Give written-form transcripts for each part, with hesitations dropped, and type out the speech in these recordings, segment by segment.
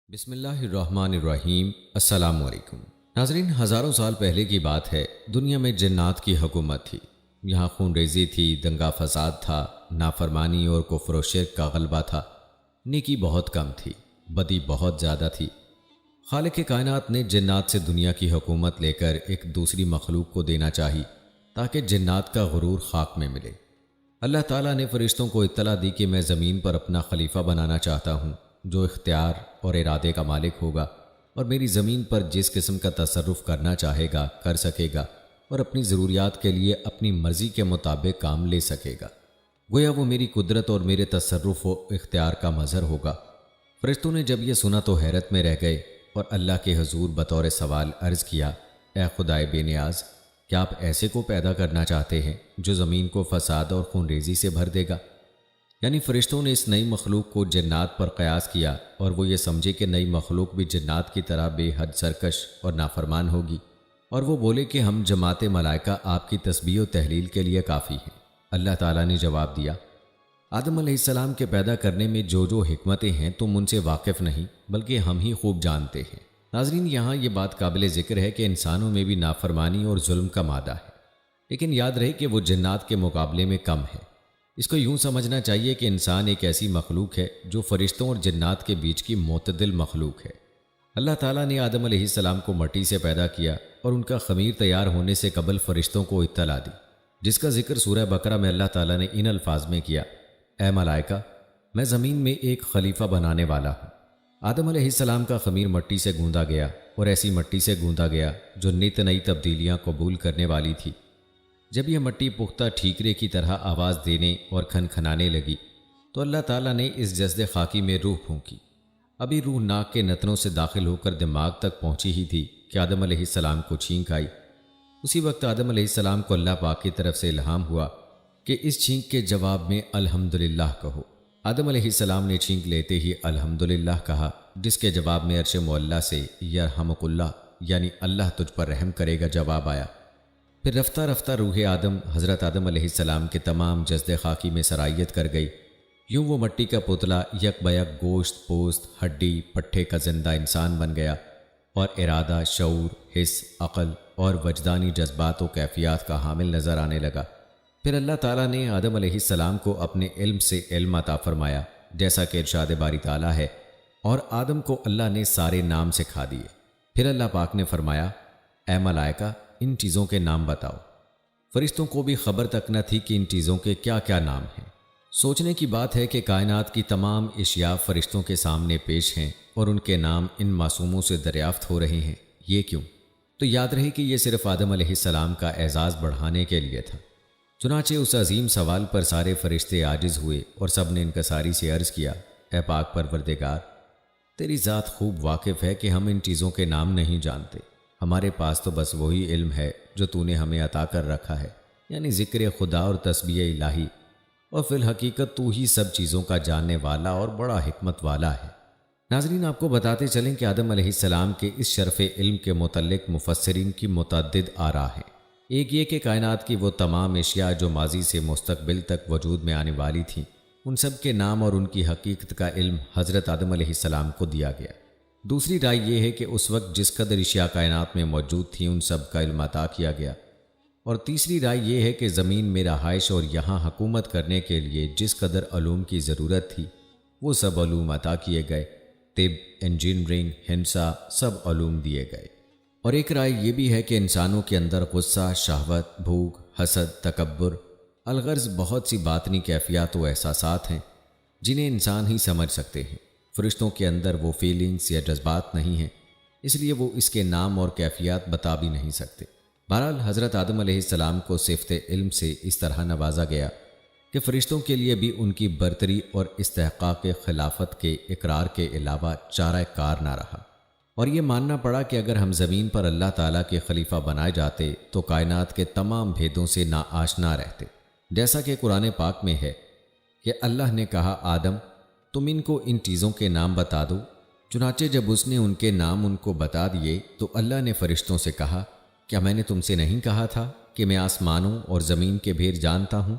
بسم اللہ الرحمن الرحیم۔ السلام علیکم ناظرین، ہزاروں سال پہلے کی بات ہے۔ دنیا میں جنات کی حکومت تھی۔ یہاں خون ریزی تھی، دنگا فساد تھا، نافرمانی اور کفر و شرک کا غلبہ تھا۔ نیکی بہت کم تھی، بدی بہت زیادہ تھی۔ خالق کائنات نے جنات سے دنیا کی حکومت لے کر ایک دوسری مخلوق کو دینا چاہی تاکہ جنات کا غرور خاک میں ملے۔ اللہ تعالیٰ نے فرشتوں کو اطلاع دی کہ میں زمین پر اپنا خلیفہ بنانا چاہتا ہوں جو اختیار اور ارادے کا مالک ہوگا اور میری زمین پر جس قسم کا تصرف کرنا چاہے گا کر سکے گا اور اپنی ضروریات کے لیے اپنی مرضی کے مطابق کام لے سکے گا۔ گویا وہ میری قدرت اور میرے تصرف و اختیار کا مظہر ہوگا۔ فرشتوں نے جب یہ سنا تو حیرت میں رہ گئے اور اللہ کے حضور بطور سوال عرض کیا، اے خدائے بے نیاز، کیا آپ ایسے کو پیدا کرنا چاہتے ہیں جو زمین کو فساد اور خون ریزی سے بھر دے گا؟ یعنی فرشتوں نے اس نئی مخلوق کو جنات پر قیاس کیا اور وہ یہ سمجھے کہ نئی مخلوق بھی جنات کی طرح بے حد سرکش اور نافرمان ہوگی، اور وہ بولے کہ ہم جماعت ملائکہ آپ کی تسبیح و تحلیل کے لیے کافی ہیں۔ اللہ تعالیٰ نے جواب دیا، آدم علیہ السلام کے پیدا کرنے میں جو حکمتیں ہیں تم ان سے واقف نہیں بلکہ ہم ہی خوب جانتے ہیں۔ ناظرین، یہاں یہ بات قابل ذکر ہے کہ انسانوں میں بھی نافرمانی اور ظلم کا مادہ ہے، لیکن یاد رہے کہ وہ جنات کے مقابلے میں کم ہے۔ اس کو یوں سمجھنا چاہیے کہ انسان ایک ایسی مخلوق ہے جو فرشتوں اور جنات کے بیچ کی معتدل مخلوق ہے۔ اللہ تعالیٰ نے آدم علیہ السلام کو مٹی سے پیدا کیا اور ان کا خمیر تیار ہونے سے قبل فرشتوں کو اطلاع دی، جس کا ذکر سورہ بقرہ میں اللہ تعالیٰ نے ان الفاظ میں کیا، اے ملائکہ، میں زمین میں ایک خلیفہ بنانے والا ہوں۔ آدم علیہ السلام کا خمیر مٹی سے گوندا گیا اور ایسی مٹی سے گوندا گیا جو نت نئی تبدیلیاں قبول کرنے والی تھی۔ جب یہ مٹی پختہ ٹھیکرے کی طرح آواز دینے اور کھنکھنانے لگی تو اللہ تعالیٰ نے اس جسد خاکی میں روح پھونکی۔ ابھی روح ناک کے نتنوں سے داخل ہو کر دماغ تک پہنچی ہی تھی کہ آدم علیہ السلام کو چھینک آئی۔ اسی وقت آدم علیہ السلام کو اللہ پاک کی طرف سے الہام ہوا کہ اس چھینک کے جواب میں الحمدللہ کہو۔ آدم علیہ السلام نے چھینک لیتے ہی الحمدللہ کہا، جس کے جواب میں عرش معلیٰ سے یرحمک اللہ یعنی اللہ تجھ پر رحم کرے گا جواب آیا۔ پھر رفتہ رفتہ روح آدم حضرت آدم علیہ السلام کے تمام جسد خاکی میں سرایت کر گئی۔ یوں وہ مٹی کا پتلا یک بیک گوشت، پوست، ہڈی، پٹھے کا زندہ انسان بن گیا اور ارادہ، شعور، حس، عقل اور وجدانی جذبات و کیفیات کا حامل نظر آنے لگا۔ پھر اللہ تعالیٰ نے آدم علیہ السلام کو اپنے علم سے علم عطا فرمایا، جیسا کہ ارشاد باری تعالیٰ ہے، اور آدم کو اللہ نے سارے نام سکھا دیے۔ پھر اللہ پاک نے فرمایا، اے ملائکہ، ان چیزوں کے نام بتاؤ۔ فرشتوں کو بھی خبر تک نہ تھی کہ ان چیزوں کے کیا کیا نام ہیں۔ سوچنے کی بات ہے کہ کائنات کی تمام اشیاء فرشتوں کے سامنے پیش ہیں اور ان کے نام ان معصوموں سے دریافت ہو رہے ہیں۔ یہ کیوں؟ تو یاد رہے کہ یہ صرف آدم علیہ السلام کا اعزاز بڑھانے کے لیے تھا۔ چنانچہ اس عظیم سوال پر سارے فرشتے عاجز ہوئے اور سب نے انکساری سے عرض کیا، اے پاک پروردگار، تیری ذات خوب واقف ہے کہ ہم ان چیزوں کے نام نہیں جانتے۔ ہمارے پاس تو بس وہی علم ہے جو تو نے ہمیں عطا کر رکھا ہے، یعنی ذکر خدا اور تسبیح الہی، اور فی الحقیقت تو ہی سب چیزوں کا جاننے والا اور بڑا حکمت والا ہے۔ ناظرین، آپ کو بتاتے چلیں کہ آدم علیہ السلام کے اس شرف علم کے متعلق مفسرین کی متعدد آراء ہیں۔ ایک یہ کہ کائنات کی وہ تمام اشیاء جو ماضی سے مستقبل تک وجود میں آنے والی تھیں، ان سب کے نام اور ان کی حقیقت کا علم حضرت آدم علیہ السلام کو دیا گیا۔ دوسری رائے یہ ہے کہ اس وقت جس قدر اشیاء کائنات میں موجود تھیں ان سب کا علم عطا کیا گیا۔ اور تیسری رائے یہ ہے کہ زمین میں رہائش اور یہاں حکومت کرنے کے لیے جس قدر علوم کی ضرورت تھی وہ سب علوم عطا کیے گئے۔ طب، انجینئرنگ، ہندسہ، سب علوم دیے گئے۔ اور ایک رائے یہ بھی ہے کہ انسانوں کے اندر غصہ، شہوت، بھوک، حسد، تکبر، الغرض بہت سی باطنی کیفیات و احساسات ہیں جنہیں انسان ہی سمجھ سکتے ہیں۔ فرشتوں کے اندر وہ فیلنگز یا جذبات نہیں ہیں، اس لیے وہ اس کے نام اور کیفیات بتا بھی نہیں سکتے۔ بہرحال حضرت آدم علیہ السلام کو صفت علم سے اس طرح نوازا گیا کہ فرشتوں کے لیے بھی ان کی برتری اور استحقاق خلافت کے اقرار کے علاوہ چارہ کار نہ رہا، اور یہ ماننا پڑا کہ اگر ہم زمین پر اللہ تعالیٰ کے خلیفہ بنائے جاتے تو کائنات کے تمام بھیدوں سے ناآشنا رہتے، جیسا کہ قرآن پاک میں ہے کہ اللہ نے کہا، آدم، تم ان کو ان چیزوں کے نام بتا دو۔ چنانچہ جب اس نے ان کے نام ان کو بتا دیے تو اللہ نے فرشتوں سے کہا، کیا میں نے تم سے نہیں کہا تھا کہ میں آسمانوں اور زمین کے بھید جانتا ہوں،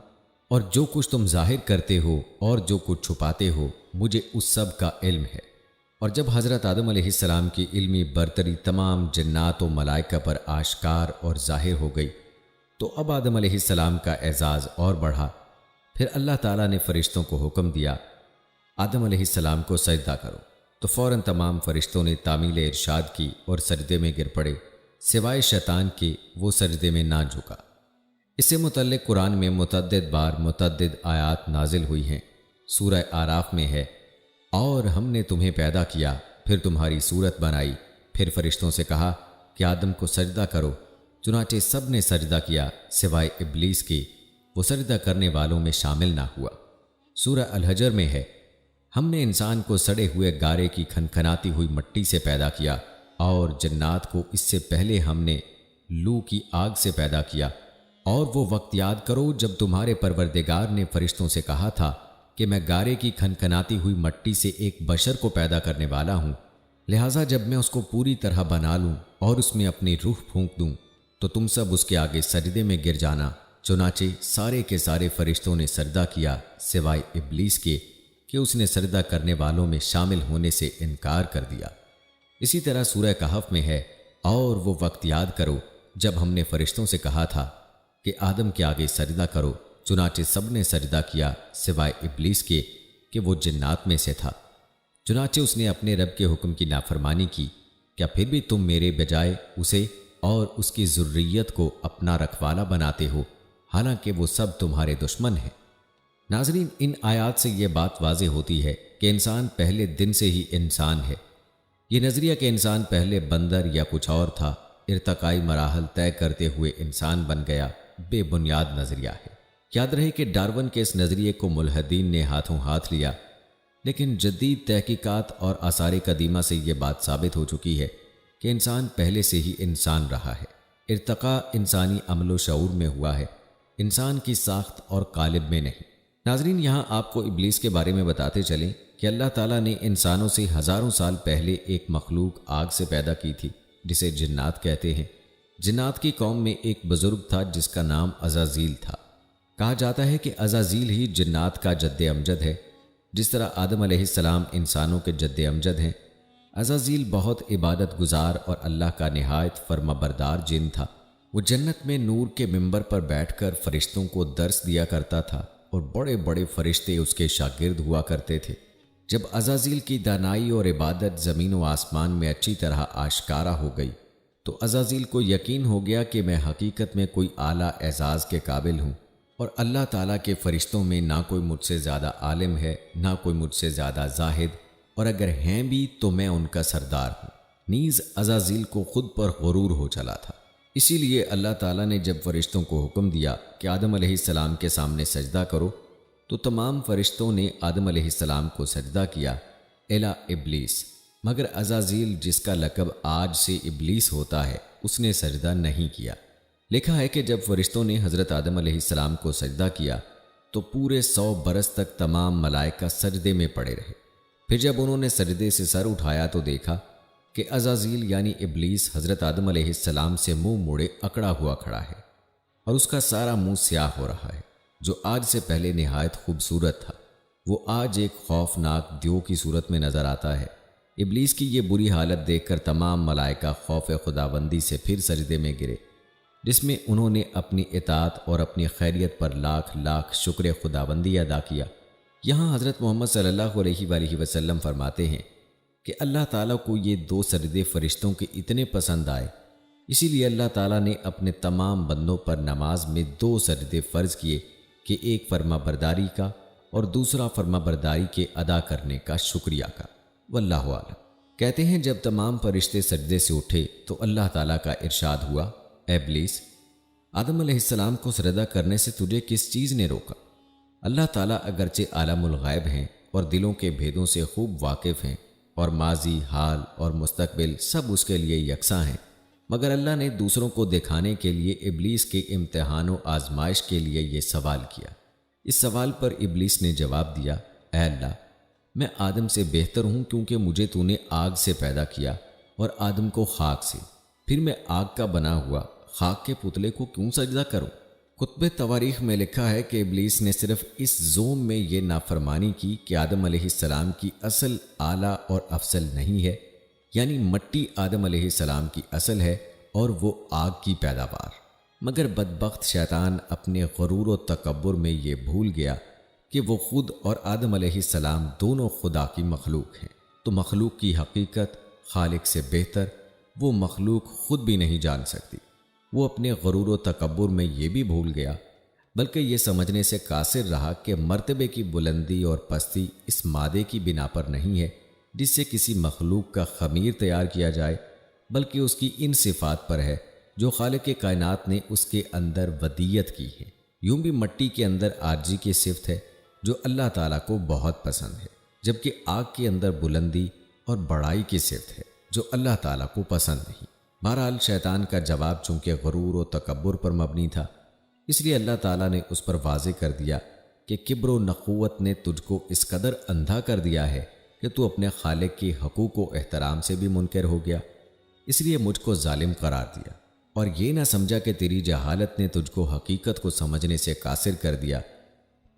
اور جو کچھ تم ظاہر کرتے ہو اور جو کچھ چھپاتے ہو مجھے اس سب کا علم ہے۔ اور جب حضرت آدم علیہ السلام کی علمی برتری تمام جنات و ملائکہ پر آشکار اور ظاہر ہو گئی تو اب آدم علیہ السلام کا اعزاز اور بڑھا۔ پھر اللہ تعالیٰ نے فرشتوں کو حکم دیا آدم علیہ السلام کو سجدہ کرو، تو فوراً تمام فرشتوں نے تعمیل ارشاد کی اور سجدے میں گر پڑے، سوائے شیطان کے، وہ سجدے میں نہ جھکا۔ اس سے متعلق قرآن میں متعدد بار متعدد آیات نازل ہوئی ہیں۔ سورہ اعراف میں ہے، اور ہم نے تمہیں پیدا کیا، پھر تمہاری صورت بنائی، پھر فرشتوں سے کہا کہ آدم کو سجدہ کرو، چنانچہ سب نے سجدہ کیا سوائے ابلیس کے، وہ سجدہ کرنے والوں میں شامل نہ ہوا۔ سورہ الحجر میں ہے، ہم نے انسان کو سڑے ہوئے گارے کی کھنکھناتی ہوئی مٹی سے پیدا کیا، اور جنات کو اس سے پہلے ہم نے لو کی آگ سے پیدا کیا، اور وہ وقت یاد کرو جب تمہارے پروردگار نے فرشتوں سے کہا تھا کہ میں گارے کی کھنکھناتی ہوئی مٹی سے ایک بشر کو پیدا کرنے والا ہوں، لہٰذا جب میں اس کو پوری طرح بنا لوں اور اس میں اپنی روح پھونک دوں تو تم سب اس کے آگے سجدے میں گر جانا۔ چنانچہ سارے کے سارے فرشتوں نے سجدہ کیا سوائے ابلیس کے کہ اس نے سجدہ کرنے والوں میں شامل ہونے سے انکار کر دیا۔ اسی طرح سورہ کہف میں ہے، اور وہ وقت یاد کرو جب ہم نے فرشتوں سے کہا تھا کہ آدم کے آگے سجدہ کرو، چنانچہ سب نے سجدہ کیا سوائے ابلیس کے کہ وہ جنات میں سے تھا۔ چنانچہ اس نے اپنے رب کے حکم کی نافرمانی کی، کیا پھر بھی تم میرے بجائے اسے اور اس کی ذریت کو اپنا رکھوالا بناتے ہو، حالانکہ وہ سب تمہارے دشمن ہیں۔ ناظرین، ان آیات سے یہ بات واضح ہوتی ہے کہ انسان پہلے دن سے ہی انسان ہے۔ یہ نظریہ کہ انسان پہلے بندر یا کچھ اور تھا، ارتقائی مراحل طے کرتے ہوئے انسان بن گیا، بے بنیاد نظریہ ہے۔ یاد رہے کہ ڈارون کے اس نظریے کو ملحدین نے ہاتھوں ہاتھ لیا، لیکن جدید تحقیقات اور آثار قدیمہ سے یہ بات ثابت ہو چکی ہے کہ انسان پہلے سے ہی انسان رہا ہے۔ ارتقاء انسانی عمل و شعور میں ہوا ہے، انسان کی ساخت اور قالب میں نہیں۔ ناظرین، یہاں آپ کو ابلیس کے بارے میں بتاتے چلیں کہ اللہ تعالیٰ نے انسانوں سے ہزاروں سال پہلے ایک مخلوق آگ سے پیدا کی تھی جسے جنات کہتے ہیں۔ جنات کی قوم میں ایک بزرگ تھا جس کا نام عزازیل تھا۔ کہا جاتا ہے کہ عزازیل ہی جنات کا جد امجد ہے، جس طرح آدم علیہ السلام انسانوں کے جد امجد ہیں۔ عزازیل بہت عبادت گزار اور اللہ کا نہایت فرما بردار جن تھا۔ وہ جنت میں نور کے ممبر پر بیٹھ کر فرشتوں کو درس دیا کرتا تھا، اور بڑے بڑے فرشتے اس کے شاگرد ہوا کرتے تھے۔ جب عزازیل کی دانائی اور عبادت زمین و آسمان میں اچھی طرح آشکارا ہو گئی تو عزازیل کو یقین ہو گیا کہ میں حقیقت میں کوئی اعلیٰ اعزاز کے قابل ہوں، اور اللہ تعالیٰ کے فرشتوں میں نہ کوئی مجھ سے زیادہ عالم ہے، نہ کوئی مجھ سے زیادہ زاہد، اور اگر ہیں بھی تو میں ان کا سردار ہوں۔ نیز عزازیل کو خود پر غرور ہو چلا تھا، اسی لیے اللہ تعالیٰ نے جب فرشتوں کو حکم دیا کہ آدم علیہ السلام کے سامنے سجدہ کرو تو تمام فرشتوں نے آدم علیہ السلام کو سجدہ کیا الا ابلیس، مگر عزازیل جس کا لقب آج سے ابلیس ہوتا ہے اس نے سجدہ نہیں کیا۔ لکھا ہے کہ جب فرشتوں نے حضرت آدم علیہ السلام کو سجدہ کیا تو پورے 100 برس تک تمام ملائکہ سجدے میں پڑے رہے۔ پھر جب انہوں نے سجدے سے سر اٹھایا تو دیکھا کہ عزازیل یعنی ابلیس حضرت آدم علیہ السلام سے منہ موڑے اکڑا ہوا کھڑا ہے، اور اس کا سارا منہ سیاہ ہو رہا ہے، جو آج سے پہلے نہایت خوبصورت تھا۔ وہ آج ایک خوفناک دیو کی صورت میں نظر آتا ہے۔ ابلیس کی یہ بری حالت دیکھ کر تمام ملائکہ خوف خداوندی سے پھر سجدے میں گرے، جس میں انہوں نے اپنی اطاعت اور اپنی خیریت پر لاکھ لاکھ شکر خداوندی ادا کیا۔ یہاں حضرت محمد صلی اللہ علیہ وآلہ وسلم فرماتے ہیں کہ اللہ تعالیٰ کو یہ 2 سجدے فرشتوں کے اتنے پسند آئے، اسی لیے اللہ تعالیٰ نے اپنے تمام بندوں پر نماز میں 2 سجدے فرض کیے کہ ایک فرما برداری کا اور دوسرا فرما برداری کے ادا کرنے کا شکریہ کا۔ واللہ اعلم۔ کہتے ہیں جب تمام فرشتے سجدے سے اٹھے تو اللہ تعالیٰ کا ارشاد ہوا، اے ابلیس، آدم علیہ السلام کو سجدہ کرنے سے تجھے کس چیز نے روکا؟ اللہ تعالیٰ اگرچہ عالم الغیب ہیں اور دلوں کے بھیدوں سے خوب واقف ہیں، اور ماضی، حال اور مستقبل سب اس کے لیے یکساں ہیں، مگر اللہ نے دوسروں کو دکھانے کے لیے ابلیس کے امتحان و آزمائش کے لیے یہ سوال کیا۔ اس سوال پر ابلیس نے جواب دیا، اے اللہ، میں آدم سے بہتر ہوں کیونکہ مجھے تو نے آگ سے پیدا کیا اور آدم کو خاک سے، پھر میں آگ کا بنا ہوا خاک کے پتلے کو کیوں سجدہ کروں؟ کتب تواریخ میں لکھا ہے کہ ابلیس نے صرف اس زوم میں یہ نافرمانی کی کہ آدم علیہ السلام کی اصل اعلیٰ اور افضل نہیں ہے، یعنی مٹی آدم علیہ السلام کی اصل ہے اور وہ آگ کی پیداوار، مگر بدبخت شیطان اپنے غرور و تکبر میں یہ بھول گیا کہ وہ خود اور آدم علیہ السلام دونوں خدا کی مخلوق ہیں، تو مخلوق کی حقیقت خالق سے بہتر وہ مخلوق خود بھی نہیں جان سکتی۔ وہ اپنے غرور و تکبر میں یہ بھی بھول گیا، بلکہ یہ سمجھنے سے قاصر رہا کہ مرتبے کی بلندی اور پستی اس مادے کی بنا پر نہیں ہے جس سے کسی مخلوق کا خمیر تیار کیا جائے، بلکہ اس کی ان صفات پر ہے جو خالق کائنات نے اس کے اندر ودیت کی ہے۔ یوں بھی مٹی کے اندر عاجزی کی صفت ہے جو اللہ تعالیٰ کو بہت پسند ہے، جبکہ آگ کے اندر بلندی اور بڑائی کی صفت ہے جو اللہ تعالیٰ کو پسند نہیں۔ بہرحال شیطان کا جواب چونکہ غرور و تکبر پر مبنی تھا، اس لیے اللہ تعالیٰ نے اس پر واضح کر دیا کہ کبر و نخوت نے تجھ کو اس قدر اندھا کر دیا ہے کہ تو اپنے خالق کے حقوق و احترام سے بھی منکر ہو گیا، اس لیے مجھ کو ظالم قرار دیا اور یہ نہ سمجھا کہ تیری جہالت نے تجھ کو حقیقت کو سمجھنے سے قاصر کر دیا،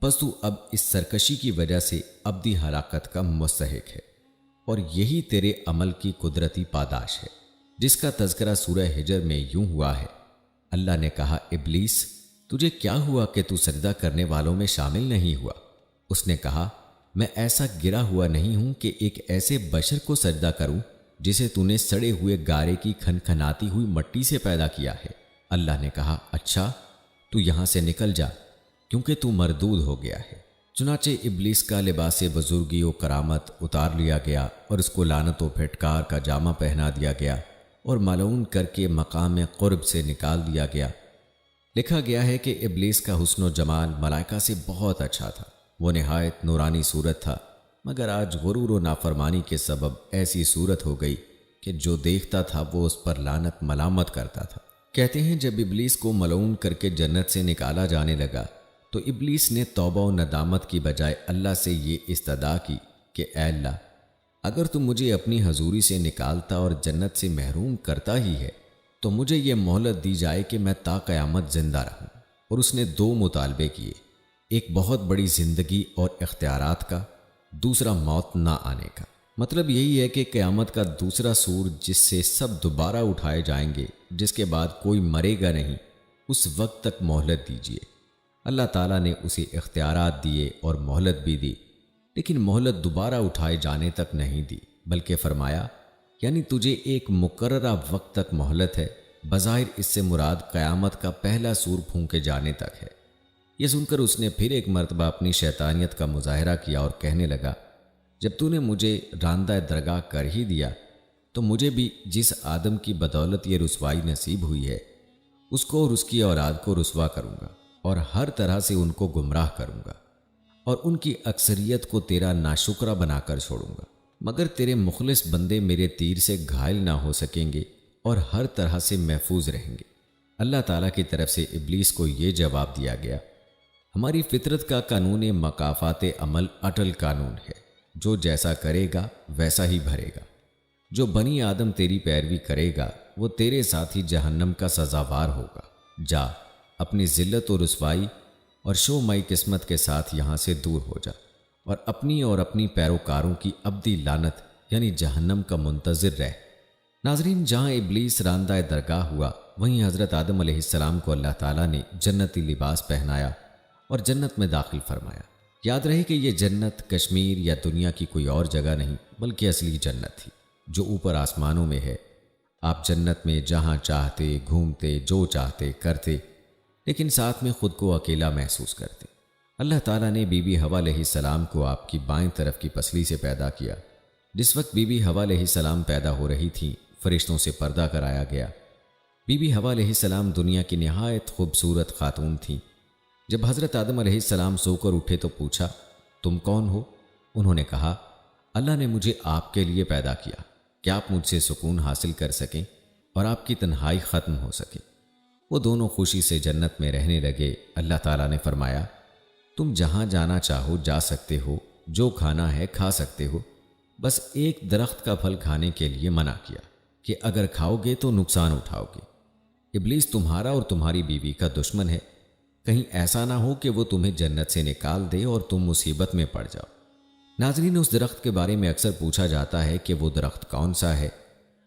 پس تو اب اس سرکشی کی وجہ سے ابدی ہلاکت کا مستحق ہے، اور یہی تیرے عمل کی قدرتی پاداش ہے، جس کا تذکرہ سورہ ہجر میں یوں ہوا ہے۔ اللہ نے کہا، ابلیس تجھے کیا ہوا کہ تو سجدہ کرنے والوں میں شامل نہیں ہوا؟ اس نے کہا، میں ایسا گرا ہوا نہیں ہوں کہ ایک ایسے بشر کو سجدہ کروں جسے تو نے سڑے ہوئے گارے کی کھنکھناتی ہوئی مٹی سے پیدا کیا ہے۔ اللہ نے کہا، اچھا تو یہاں سے نکل جا کیونکہ تو مردود ہو گیا ہے۔ چنانچہ ابلیس کا لباس بزرگی و کرامت اتار لیا گیا اور اس کو لعنت و پھٹکار کا جامہ پہنا دیا گیا اور ملعون کر کے مقام قرب سے نکال دیا گیا۔ لکھا گیا ہے کہ ابلیس کا حسن و جمال ملائکہ سے بہت اچھا تھا، وہ نہایت نورانی صورت تھا، مگر آج غرور و نافرمانی کے سبب ایسی صورت ہو گئی کہ جو دیکھتا تھا وہ اس پر لعنت ملامت کرتا تھا۔ کہتے ہیں جب ابلیس کو ملعون کر کے جنت سے نکالا جانے لگا تو ابلیس نے توبہ و ندامت کی بجائے اللہ سے یہ استدعا کی کہ اے اللہ، اگر تم مجھے اپنی حضوری سے نکالتا اور جنت سے محروم کرتا ہی ہے تو مجھے یہ مہلت دی جائے کہ میں تا قیامت زندہ رہوں۔ اور اس نے دو مطالبے کیے، ایک بہت بڑی زندگی اور اختیارات کا، دوسرا موت نہ آنے کا۔ مطلب یہی ہے کہ قیامت کا دوسرا سور جس سے سب دوبارہ اٹھائے جائیں گے، جس کے بعد کوئی مرے گا نہیں، اس وقت تک مہلت دیجیے۔ اللہ تعالیٰ نے اسے اختیارات دیے اور مہلت بھی دی، لیکن مہلت دوبارہ اٹھائے جانے تک نہیں دی، بلکہ فرمایا یعنی تجھے ایک مقررہ وقت تک مہلت ہے۔ بظاہر اس سے مراد قیامت کا پہلا سور پھونکے جانے تک ہے۔ یہ سن کر اس نے پھر ایک مرتبہ اپنی شیطانیت کا مظاہرہ کیا اور کہنے لگا، جب تو نے مجھے راندہ درگاہ کر ہی دیا تو مجھے بھی جس آدم کی بدولت یہ رسوائی نصیب ہوئی ہے اس کو اور اس کی اولاد کو رسوا کروں گا اور ہر طرح سے ان کو گمراہ کروں گا اور ان کی اکثریت کو تیرا ناشکرہ بنا کر چھوڑوں گا، مگر تیرے مخلص بندے میرے تیر سے گھائل نہ ہو سکیں گے اور ہر طرح سے محفوظ رہیں گے۔ اللہ تعالیٰ کی طرف سے ابلیس کو یہ جواب دیا گیا، ہماری فطرت کا قانون مکافات عمل اٹل قانون ہے، جو جیسا کرے گا ویسا ہی بھرے گا۔ جو بنی آدم تیری پیروی کرے گا وہ تیرے ساتھ ہی جہنم کا سزاوار ہوگا۔ جا اپنی ذلت و رسوائی اور شومائی قسمت کے ساتھ یہاں سے دور ہو جا اور اپنی پیروکاروں کی ابدی لعنت یعنی جہنم کا منتظر رہ۔ ناظرین، جہاں ابلیس راندہ درگاہ ہوا وہیں حضرت آدم علیہ السلام کو اللہ تعالیٰ نے جنتی لباس پہنایا اور جنت میں داخل فرمایا۔ یاد رہے کہ یہ جنت کشمیر یا دنیا کی کوئی اور جگہ نہیں بلکہ اصلی جنت تھی جو اوپر آسمانوں میں ہے۔ آپ جنت میں جہاں چاہتے گھومتے، جو چاہتے کرتے، لیکن ساتھ میں خود کو اکیلا محسوس کرتے۔ اللہ تعالیٰ نے بی بی حوا علیہ السلام کو آپ کی بائیں طرف کی پسلی سے پیدا کیا۔ جس وقت بی بی حوا علیہ السلام پیدا ہو رہی تھیں فرشتوں سے پردہ کرایا گیا۔ بی بی حوا علیہ السلام دنیا کی نہایت خوبصورت خاتون تھیں۔ جب حضرت آدم علیہ السلام سو کر اٹھے تو پوچھا، تم کون ہو؟ انہوں نے کہا، اللہ نے مجھے آپ کے لیے پیدا کیا کہ آپ مجھ سے سکون حاصل کر سکیں اور آپ کی تنہائی ختم ہو سکے۔ وہ دونوں خوشی سے جنت میں رہنے لگے۔ اللہ تعالیٰ نے فرمایا، تم جہاں جانا چاہو جا سکتے ہو، جو کھانا ہے کھا سکتے ہو، بس ایک درخت کا پھل کھانے کے لیے منع کیا کہ اگر کھاؤ گے تو نقصان اٹھاؤ گے۔ ابلیس تمہارا اور تمہاری بیوی کا دشمن ہے، کہیں ایسا نہ ہو کہ وہ تمہیں جنت سے نکال دے اور تم مصیبت میں پڑ جاؤ۔ ناظرین، اس درخت کے بارے میں اکثر پوچھا جاتا ہے کہ وہ درخت کون سا ہے۔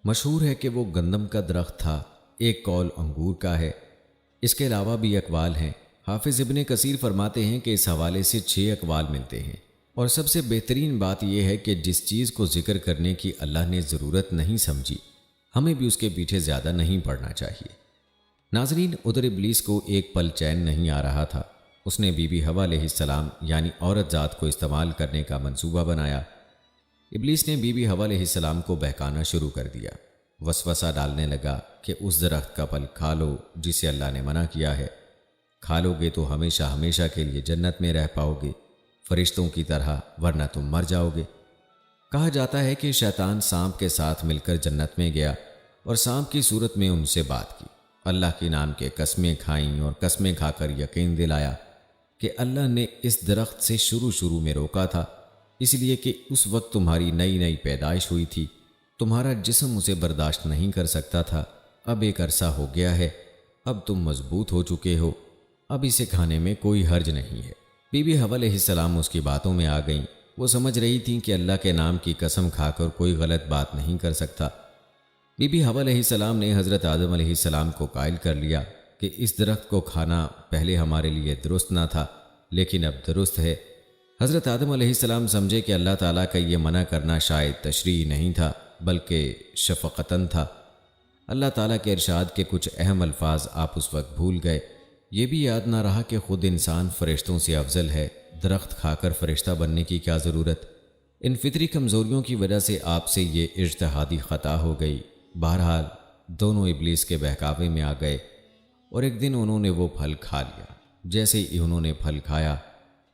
مشہور ہے کہ وہ گندم کا درخت تھا، ایک قول انگور کا ہے، اس کے علاوہ بھی اقوال ہیں۔ حافظ ابن کثیر فرماتے ہیں کہ اس حوالے سے 6 اقوال ملتے ہیں، اور سب سے بہترین بات یہ ہے کہ جس چیز کو ذکر کرنے کی اللہ نے ضرورت نہیں سمجھی، ہمیں بھی اس کے پیچھے زیادہ نہیں پڑنا چاہیے۔ ناظرین، ادھر ابلیس کو ایک پل چین نہیں آ رہا تھا۔ اس نے بی بی حوا علیہ السلام یعنی عورت ذات کو استعمال کرنے کا منصوبہ بنایا۔ ابلیس نے بی بی حوا علیہ السلام کو بہکانا شروع کر دیا، وسوسہ ڈالنے لگا کہ اس درخت کا پھل کھا لو جسے اللہ نے منع کیا ہے، کھا لو گے تو ہمیشہ ہمیشہ کے لیے جنت میں رہ پاؤ گے فرشتوں کی طرح، ورنہ تم مر جاؤ گے۔ کہا جاتا ہے کہ شیطان سانپ کے ساتھ مل کر جنت میں گیا اور سانپ کی صورت میں ان سے بات کی، اللہ کے نام کے قسمیں کھائیں اور قسمیں کھا کر یقین دلایا کہ اللہ نے اس درخت سے شروع میں روکا تھا، اس لیے کہ اس وقت تمہاری نئی پیدائش ہوئی تھی، تمہارا جسم اسے برداشت نہیں کر سکتا تھا۔ اب ایک عرصہ ہو گیا ہے، اب تم مضبوط ہو چکے ہو، اب اسے کھانے میں کوئی حرج نہیں ہے۔ بی بی حوا علیہ السلام اس کی باتوں میں آ گئیں۔ وہ سمجھ رہی تھیں کہ اللہ کے نام کی قسم کھا کر کوئی غلط بات نہیں کر سکتا۔ بی بی حوا علیہ السلام نے حضرت آدم علیہ السلام کو قائل کر لیا کہ اس درخت کو کھانا پہلے ہمارے لیے درست نہ تھا، لیکن اب درست ہے۔ حضرت آدم علیہ السلام سمجھے کہ اللہ تعالیٰ کا یہ منع کرنا شاید تشریع نہیں تھا بلکہ شفقتاً تھا۔ اللہ تعالیٰ کے ارشاد کے کچھ اہم الفاظ آپ اس وقت بھول گئے۔ یہ بھی یاد نہ رہا کہ خود انسان فرشتوں سے افضل ہے، درخت کھا کر فرشتہ بننے کی کیا ضرورت۔ ان فطری کمزوریوں کی وجہ سے آپ سے یہ اجتہادی خطا ہو گئی۔ بہرحال دونوں ابلیس کے بہکاوے میں آ گئے اور ایک دن انہوں نے وہ پھل کھا لیا۔ جیسے ہی انہوں نے پھل کھایا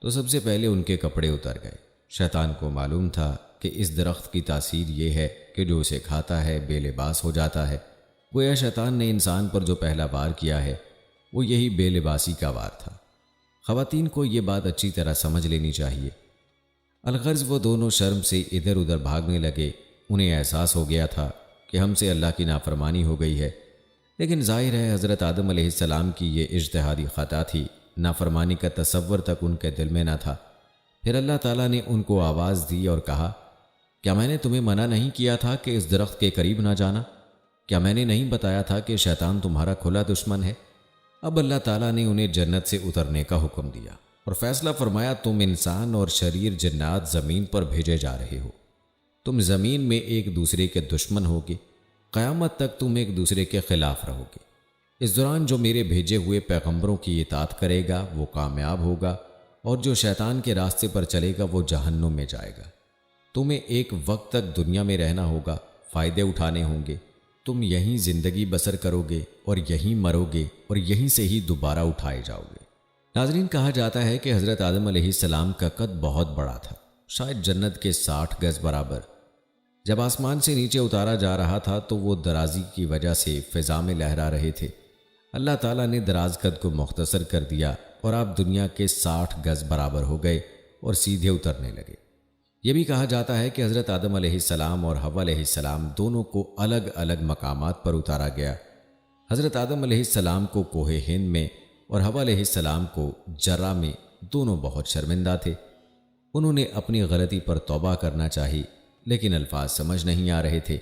تو سب سے پہلے ان کے کپڑے اتر گئے۔ شیطان کو معلوم تھا کہ اس درخت کی تاثیر یہ ہے کہ جو اسے کھاتا ہے بے لباس ہو جاتا ہے۔ گویا شیطان نے انسان پر جو پہلا وار کیا ہے وہ یہی بے لباسی کا وار تھا۔ خواتین کو یہ بات اچھی طرح سمجھ لینی چاہیے۔ الغرض وہ دونوں شرم سے ادھر ادھر بھاگنے لگے۔ انہیں احساس ہو گیا تھا کہ ہم سے اللہ کی نافرمانی ہو گئی ہے، لیکن ظاہر ہے حضرت آدم علیہ السلام کی یہ اجتہادی خطا تھی، نافرمانی کا تصور تک ان کے دل میں نہ تھا۔ پھر اللہ تعالیٰ نے ان کو آواز دی اور کہا، کیا میں نے تمہیں منع نہیں کیا تھا کہ اس درخت کے قریب نہ جانا؟ کیا میں نے نہیں بتایا تھا کہ شیطان تمہارا کھلا دشمن ہے؟ اب اللہ تعالیٰ نے انہیں جنت سے اترنے کا حکم دیا اور فیصلہ فرمایا، تم انسان اور شریر جنات زمین پر بھیجے جا رہے ہو، تم زمین میں ایک دوسرے کے دشمن ہوگے، قیامت تک تم ایک دوسرے کے خلاف رہو گے۔ اس دوران جو میرے بھیجے ہوئے پیغمبروں کی اطاعت کرے گا وہ کامیاب ہوگا، اور جو شیطان کے راستے پر چلے گا وہ جہنم میں جائے گا۔ تمہیں ایک وقت تک دنیا میں رہنا ہوگا، فائدے اٹھانے ہوں گے، تم یہیں زندگی بسر کرو گے اور یہیں مرو گے اور یہیں سے ہی دوبارہ اٹھائے جاؤ گے۔ ناظرین، کہا جاتا ہے کہ حضرت آدم علیہ السلام کا قد بہت بڑا تھا، شاید جنت کے 60 گز برابر۔ جب آسمان سے نیچے اتارا جا رہا تھا تو وہ درازی کی وجہ سے فضا میں لہرا رہے تھے۔ اللہ تعالیٰ نے دراز قد کو مختصر کر دیا اور آپ دنیا کے 60 گز برابر ہو گئے اور سیدھے اترنے لگے۔ یہ بھی کہا جاتا ہے کہ حضرت آدم علیہ السلام اور حوا علیہ السلام دونوں کو الگ الگ مقامات پر اتارا گیا۔ حضرت آدم علیہ السلام کو کوہ ہند میں اور حوا علیہ السلام کو جرہ میں، دونوں بہت شرمندہ تھے۔ انہوں نے اپنی غلطی پر توبہ کرنا چاہی، لیکن الفاظ سمجھ نہیں آ رہے تھے،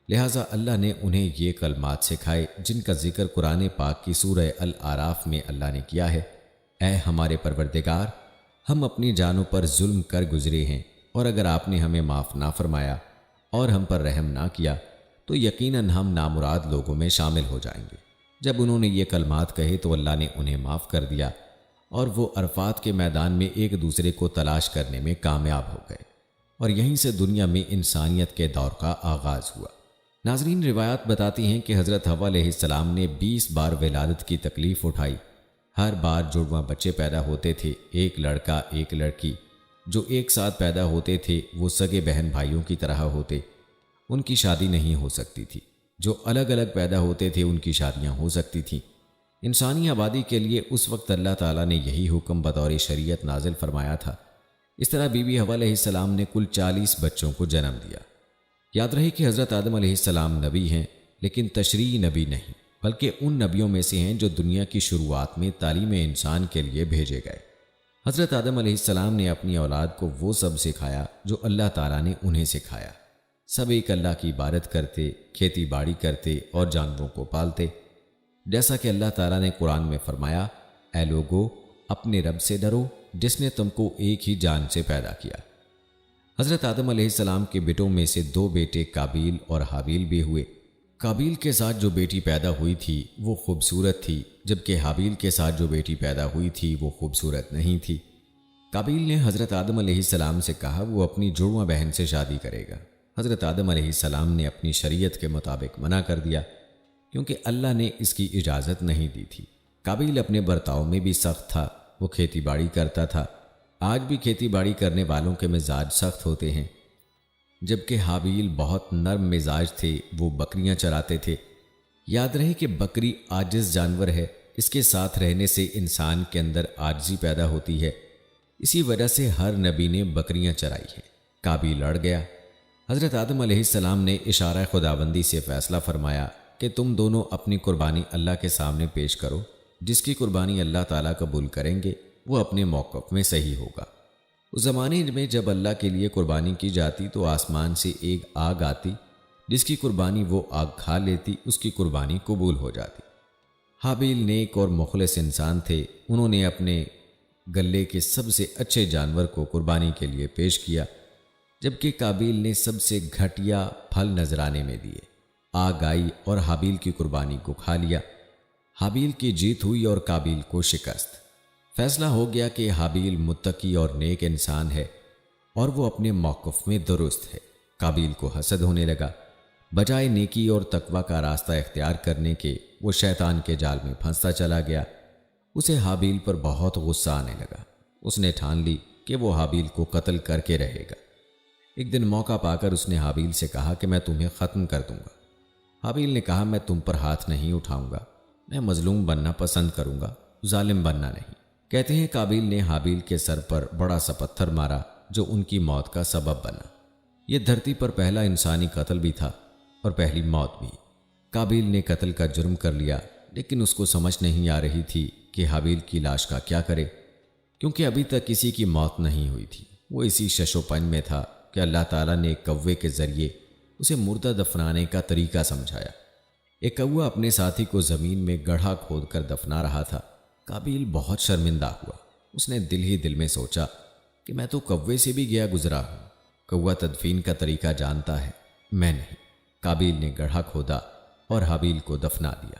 لہٰذا اللہ نے انہیں یہ کلمات سکھائے جن کا ذکر قرآن پاک کی سورہ الاعراف میں اللہ نے کیا ہے۔ اے ہمارے پروردگار، ہم اپنی جانوں پر ظلم کر گزرے ہیں، اور اگر آپ نے ہمیں معاف نہ فرمایا اور ہم پر رحم نہ کیا تو یقیناً ہم نامراد لوگوں میں شامل ہو جائیں گے۔ جب انہوں نے یہ کلمات کہے تو اللہ نے انہیں معاف کر دیا اور وہ عرفات کے میدان میں ایک دوسرے کو تلاش کرنے میں کامیاب ہو گئے، اور یہیں سے دنیا میں انسانیت کے دور کا آغاز ہوا۔ ناظرین، روایات بتاتی ہیں کہ حضرت حوا علیہ السلام نے 20 بار ولادت کی تکلیف اٹھائی۔ ہر بار جڑواں بچے پیدا ہوتے تھے، ایک لڑکا ایک لڑکی۔ جو ایک ساتھ پیدا ہوتے تھے وہ سگے بہن بھائیوں کی طرح ہوتے، ان کی شادی نہیں ہو سکتی تھی۔ جو الگ الگ پیدا ہوتے تھے ان کی شادیاں ہو سکتی تھیں۔ انسانی آبادی کے لیے اس وقت اللہ تعالیٰ نے یہی حکم بطور شریعت نازل فرمایا تھا۔ اس طرح بی بی حوا علیہ السلام نے کل 40 بچوں کو جنم دیا۔ یاد رہے کہ حضرت آدم علیہ السلام نبی ہیں لیکن تشریعی نبی نہیں۔ بلکہ ان نبیوں میں سے ہیں جو دنیا کی شروعات میں تعلیم انسان کے لیے بھیجے گئے۔ حضرت آدم علیہ السلام نے اپنی اولاد کو وہ سب سکھایا جو اللہ تعالیٰ نے انہیں سکھایا۔ سب ایک اللہ کی عبادت کرتے، کھیتی باڑی کرتے اور جانوروں کو پالتے، جیسا کہ اللہ تعالیٰ نے قرآن میں فرمایا، اے لوگو اپنے رب سے ڈرو جس نے تم کو ایک ہی جان سے پیدا کیا۔ حضرت آدم علیہ السلام کے بیٹوں میں سے دو بیٹے قابیل اور حابیل بھی ہوئے۔ قابیل کے ساتھ جو بیٹی پیدا ہوئی تھی وہ خوبصورت تھی، جبکہ حابیل کے ساتھ جو بیٹی پیدا ہوئی تھی وہ خوبصورت نہیں تھی۔ قابیل نے حضرت آدم علیہ السلام سے کہا وہ اپنی جڑواں بہن سے شادی کرے گا۔ حضرت آدم علیہ السلام نے اپنی شریعت کے مطابق منع کر دیا، کیونکہ اللہ نے اس کی اجازت نہیں دی تھی۔ قابیل اپنے برتاؤ میں بھی سخت تھا، وہ کھیتی باڑی کرتا تھا۔ آج بھی کھیتی باڑی کرنے والوں کے مزاج سخت ہوتے ہیں، جبکہ حابیل بہت نرم مزاج تھے، وہ بکریاں چراتے تھے۔ یاد رہے کہ بکری عاجز جانور ہے، اس کے ساتھ رہنے سے انسان کے اندر عاجزی پیدا ہوتی ہے، اسی وجہ سے ہر نبی نے بکریاں چرائی ہیں۔ قابیل اڑ گیا۔ حضرت آدم علیہ السلام نے اشارہ خداوندی سے فیصلہ فرمایا کہ تم دونوں اپنی قربانی اللہ کے سامنے پیش کرو، جس کی قربانی اللہ تعالیٰ قبول کریں گے وہ اپنے موقف میں صحیح ہوگا۔ اس زمانے میں جب اللہ کے لیے قربانی کی جاتی تو آسمان سے ایک آگ آتی، جس کی قربانی وہ آگ کھا لیتی، اس کی قربانی قبول ہو جاتی۔ حابیل نیک اور مخلص انسان تھے، انہوں نے اپنے گلے کے سب سے اچھے جانور کو قربانی کے لیے پیش کیا، جبکہ قابیل نے سب سے گھٹیا پھل نذرانے میں دیے۔ آگ آئی اور حابیل کی قربانی کو کھا لیا۔ حابیل کی جیت ہوئی اور قابیل کو شکست۔ فیصلہ ہو گیا کہ حابیل متقی اور نیک انسان ہے اور وہ اپنے موقف میں درست ہے۔ قابیل کو حسد ہونے لگا، بجائے نیکی اور تقوی کا راستہ اختیار کرنے کے وہ شیطان کے جال میں پھنستا چلا گیا۔ اسے حابیل پر بہت غصہ آنے لگا۔ اس نے ٹھان لی کہ وہ حابیل کو قتل کر کے رہے گا۔ ایک دن موقع پا کر اس نے حابیل سے کہا کہ میں تمہیں ختم کر دوں گا۔ حابیل نے کہا میں تم پر ہاتھ نہیں اٹھاؤں گا، میں مظلوم بننا پسند کروں گا، ظالم بننا نہیں۔ کہتے ہیں قابیل نے حابیل کے سر پر بڑا سا پتھر مارا جو ان کی موت کا سبب بنا۔ یہ دھرتی پر پہلا انسانی قتل بھی تھا اور پہلی موت بھی۔ قابیل نے قتل کا جرم کر لیا، لیکن اس کو سمجھ نہیں آ رہی تھی کہ حابیل کی لاش کا کیا کرے، کیونکہ ابھی تک کسی کی موت نہیں ہوئی تھی۔ وہ اسی شش و پنج میں تھا کہ اللہ تعالیٰ نے ایک کوے کے ذریعے اسے مردہ دفنانے کا طریقہ سمجھایا۔ ایک کوا اپنے ساتھی کو زمین میں گڑھا کھود کر دفنا رہا تھا۔ قابیل بہت شرمندہ ہوا۔ اس نے دل ہی دل میں سوچا کہ میں تو کوے سے بھی گیا گزرا ہوں، کوا تدفین کا طریقہ جانتا ہے، میں نہیں۔ قابیل نے گڑھا کھودا اور حابیل کو دفنا دیا۔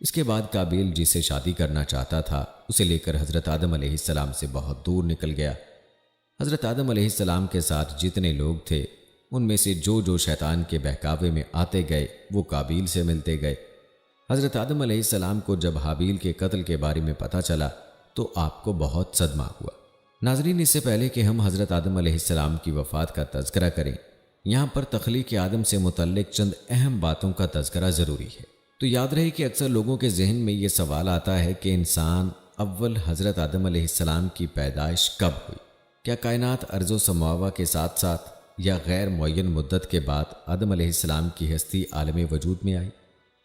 اس کے بعد قابیل جسے شادی کرنا چاہتا تھا اسے لے کر حضرت آدم علیہ السلام سے بہت دور نکل گیا۔ حضرت آدم علیہ السلام کے ساتھ جتنے لوگ تھے ان میں سے جو شیطان کے بہکاوے میں آتے گئے وہ قابیل سے ملتے گئے۔ حضرت آدم علیہ السلام کو جب حابیل کے قتل کے بارے میں پتہ چلا تو آپ کو بہت صدمہ ہوا۔ ناظرین، اس سے پہلے کہ ہم حضرت آدم علیہ السلام کی وفات کا تذکرہ کریں، یہاں پر تخلیق آدم سے متعلق چند اہم باتوں کا تذکرہ ضروری ہے۔ تو یاد رہے کہ اکثر لوگوں کے ذہن میں یہ سوال آتا ہے کہ انسان اول حضرت آدم علیہ السلام کی پیدائش کب ہوئی؟ کیا کائنات ارض و سماوا کے ساتھ ساتھ یا غیر معین مدت کے بعد آدم علیہ السلام کی ہستی عالم وجود میں آئی؟